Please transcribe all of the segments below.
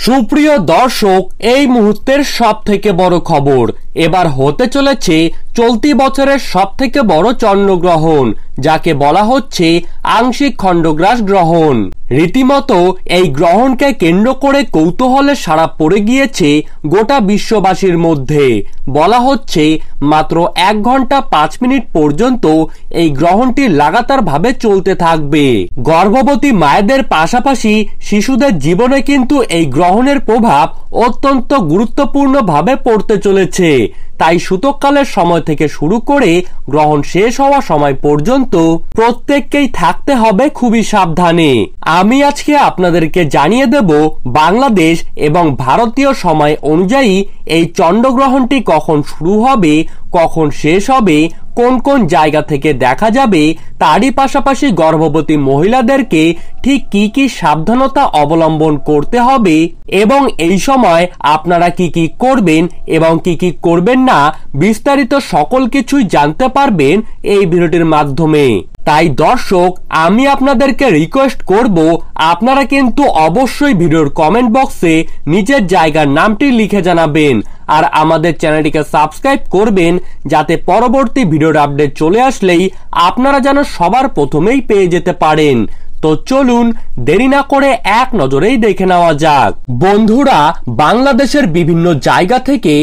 সুপ্রিয় দর্শক, এই মুহূর্তের সবথেকে বড় খবর এবার হতে চলেছে চলতি বছরের সবথেকে বড় চন্দ্রগ্রহণ, যাকে বলা হচ্ছে আংশিক খণ্ডগ্রাস গ্রহণ। রীতিমতো এই গ্রহণকে কেন্দ্র করে কৌতূহলে সাড়া পড়ে গিয়েছে গোটা বিশ্ববাসীর মধ্যে। বলা হচ্ছে মাত্র 1 ঘন্টা 5 মিনিট পর্যন্ত এই গ্রহণটি লাগাতার ভাবে চলতে থাকবে। গর্ভবতী মায়েদের পাশাপাশি শিশুদের জীবনে কিন্তু এই গ্রহণের প্রভাব অত্যন্ত গুরুত্বপূর্ণ ভাবে পড়তে চলেছে। তাই সূতককালের সময় থেকে শুরু করে গ্রহণ শেষ হওয়া সময় পর্যন্ত প্রত্যেককেই থাকতে হবে খুবই সাবধানে। আমি আজকে আপনাদেরকে জানিয়ে দেব বাংলাদেশ এবং ভারতীয় সময় অনুযায়ী এই চন্দ্রগ্রহণটি কখন শুরু হবে, কখন শেষ হবে, কোন কোন জায়গা থেকে দেখা যাবে, তারই পাশাপাশি গর্ভবতী মহিলাদেরকে ঠিক কি কি সাবধানতা অবলম্বন করতে হবে এবং এই সময় আপনারা কি কি করবেন এবং কি কি করবেন না, বিস্তারিত সকল কিছুই জানতে পারবেন এই ভিডিওটির মাধ্যমে। তাই দর্শক, আমি আপনাদেরকে রিকোয়েস্ট করব আপনারা কিন্তু অবশ্যই ভিডিওর কমেন্ট বক্সে নিজের জায়গার নামটি লিখে জানাবেন আর আমাদের চ্যানেলটিকে সাবস্ক্রাইব করবেন, যাতে পরবর্তী ভিডিওর আপডেট চলে আসলেই আপনারা যেন সবার প্রথমেই পেয়ে যেতে পারেন। তো চলুন দেরি না করে এক নজরেই দেখে নেওয়া যাক। বন্ধুরা, বাংলাদেশের বিভিন্ন জায়গা থেকে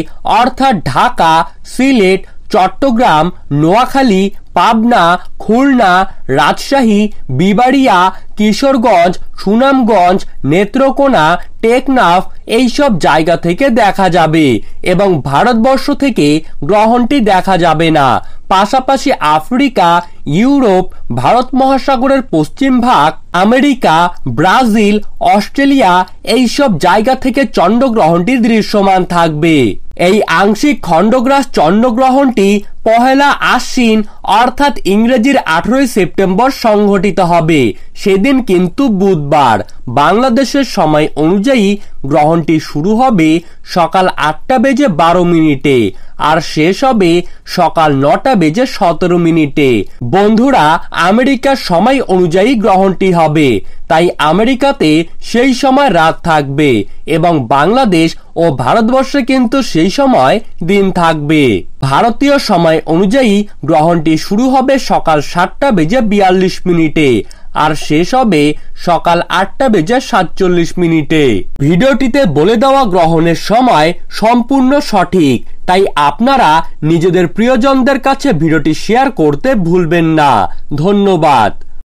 অর্থাৎ ঢাকা, সিলেট, চট্টগ্রাম, নোয়াখালী, পাবনা, খুলনা, রাজশাহী, বিবাড়িয়া, কিশোরগঞ্জ, সুনামগঞ্জ, নেত্রকোনা, টেকনাফ এইসব জায়গা থেকে দেখা যাবে এবং ভারতবর্ষ থেকে গ্রহণটি দেখা যাবে না। পাশাপাশি আফ্রিকা, ইউরোপ, ভারত মহাসাগরের পশ্চিম ভাগ, আমেরিকা, ব্রাজিল, অস্ট্রেলিয়া এইসব জায়গা থেকে চন্দ্রগ্রহণটি দৃশ্যমান থাকবে। এই আংশিক খণ্ডগ্রাস চন্দ্রগ্রহণটি পহেলা আশ্বিন অর্থাৎ ইংরেজির 18 সেপ্টেম্বর সংঘটিত হবে। সেদিন কিন্তু বুধবার। বাংলাদেশের সময় অনুযায়ী গ্রহণটি শুরু হবে সকাল 8টা বেজে 12 মিনিটে আর শেষ হবে সকাল 9টা বেজে 17 মিনিটে। বন্ধুরা, আমেরিকার সময় অনুযায়ী গ্রহণটি হবে, তাই আমেরিকাতে সেই সময় রাত থাকবে এবং বাংলাদেশ ও ভারতবর্ষে কিন্তু সেই সময় দিন থাকবে। ভারতীয় সময় অনুযায়ী গ্রহণটি শুরু হবে সকাল 7টা বেজে 42 মিনিটে আর শেষ হবে সকাল 8টা বেজে 47 মিনিটে। ভিডিওটিতে বলে দেওয়া গ্রহণের সময় সম্পূর্ণ সঠিক, তাই আপনারা নিজেদের প্রিয়জনদের কাছে ভিডিওটি শেয়ার করতে ভুলবেন না। ধন্যবাদ।